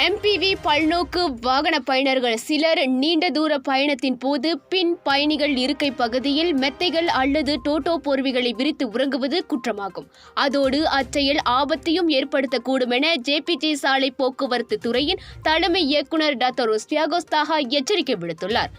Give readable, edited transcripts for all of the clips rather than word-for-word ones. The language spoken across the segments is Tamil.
எம்பிவி பல்நோக்கு வாகன பயணர்கள் சிலர் நீண்ட தூர பயணத்தின் போது பின் பயணிகள் இருக்கை பகுதியில் மெத்தைகள் அல்லது டோட்டோ போர்வைகளை விரித்து உறங்குவது குற்றமாகும். அதோடு அச்செயல் ஆபத்தையும் ஏற்படுத்தக்கூடும் என ஜேபிஜே சாலை போக்குவரத்து துறையின் தலைமை இயக்குநர் டாக்டர் ரோஸ்பியாகோஸ் தாஹா எச்சரிக்கை விடுத்துள்ளார்.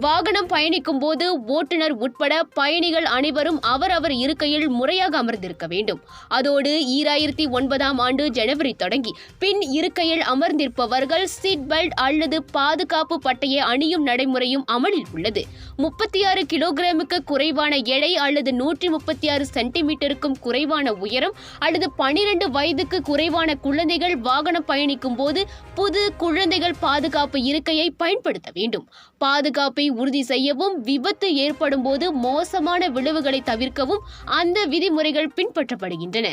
வாகனம் பயணிக்கும் போது ஓட்டுநர் உட்பட பயணிகள் அனைவரும் அவரவர் இருக்கையில் முறையாக அமர்ந்திருக்க வேண்டும். அதோடு 2009ஆம் ஆண்டு ஜனவரி தொடங்கி பின் இருக்கையில் அமர்ந்திருப்பவர்கள் சீட் பெல்ட் அல்லது பாதுகாப்பு பட்டையை அணியும் நடைமுறையும் அமலில் உள்ளது. 36 கிலோகிராமுக்கு குறைவான எடை அல்லது 136 சென்டிமீட்டருக்கும் குறைவான உயரம் அல்லது 12 வயதுக்கு குறைவான குழந்தைகள் வாகனம் பயணிக்கும் போது புது குழந்தைகள் பாதுகாப்பு இருக்கையை பயன்படுத்த வேண்டும். பாதுகாப்பை உறுதி செய்யவும் விபத்து ஏற்படும் போது மோசமான விளைவுகளை தவிர்க்கவும் அந்த விதிமுறைகள் பின்பற்றப்படுகின்றன.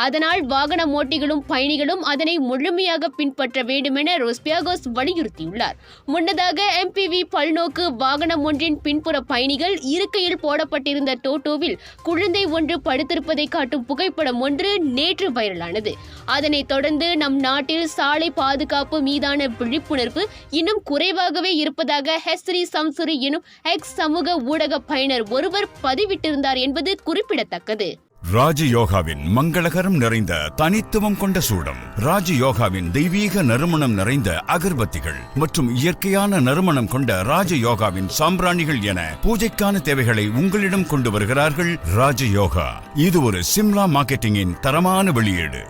அதனால் வாகன ஓட்டிகளும் பயணிகளும் அதனை முழுமையாக பின்பற்ற வேண்டும் என ரோஸ்பியாகோஸ் வலியுறுத்தியுள்ளார். முன்னதாக எம்பிவி பல்நோக்கு வாகனம் ஒன்றின் பின்புற பயணிகள் இருக்கையில் போடப்பட்டிருந்த டோட்டோவில் குழந்தை ஒன்று படுத்திருப்பதை காட்டும் புகைப்படம் ஒன்று நேற்று வைரலானது. அதனைத் தொடர்ந்து நம் நாட்டில் சாலை பாதுகாப்பு மீதான விழிப்புணர்வு இன்னும் குறைவாகவே இருப்பதாக ஹெஸ்ரி சம்சுரி எனும் எக்ஸ் சமூக ஊடக பயனர் ஒருவர் பதிவிட்டிருந்தார் என்பது குறிப்பிடத்தக்கது. ராஜயோகாவின் மங்களகரம் நிறைந்த தனித்துவம் கொண்ட சூடம், ராஜயோகாவின் தெய்வீக நறுமணம் நிறைந்த அகர்பத்திகள் மற்றும் இயற்கையான நறுமணம் கொண்ட ராஜயோகாவின் சாம்பிராணிகள் என பூஜைக்கான தேவைகளை உங்களிடம் கொண்டு வருகிறார்கள் ராஜயோகா. இது ஒரு சிம்லா மார்க்கெட்டிங்கின் தரமான வெளியீடு.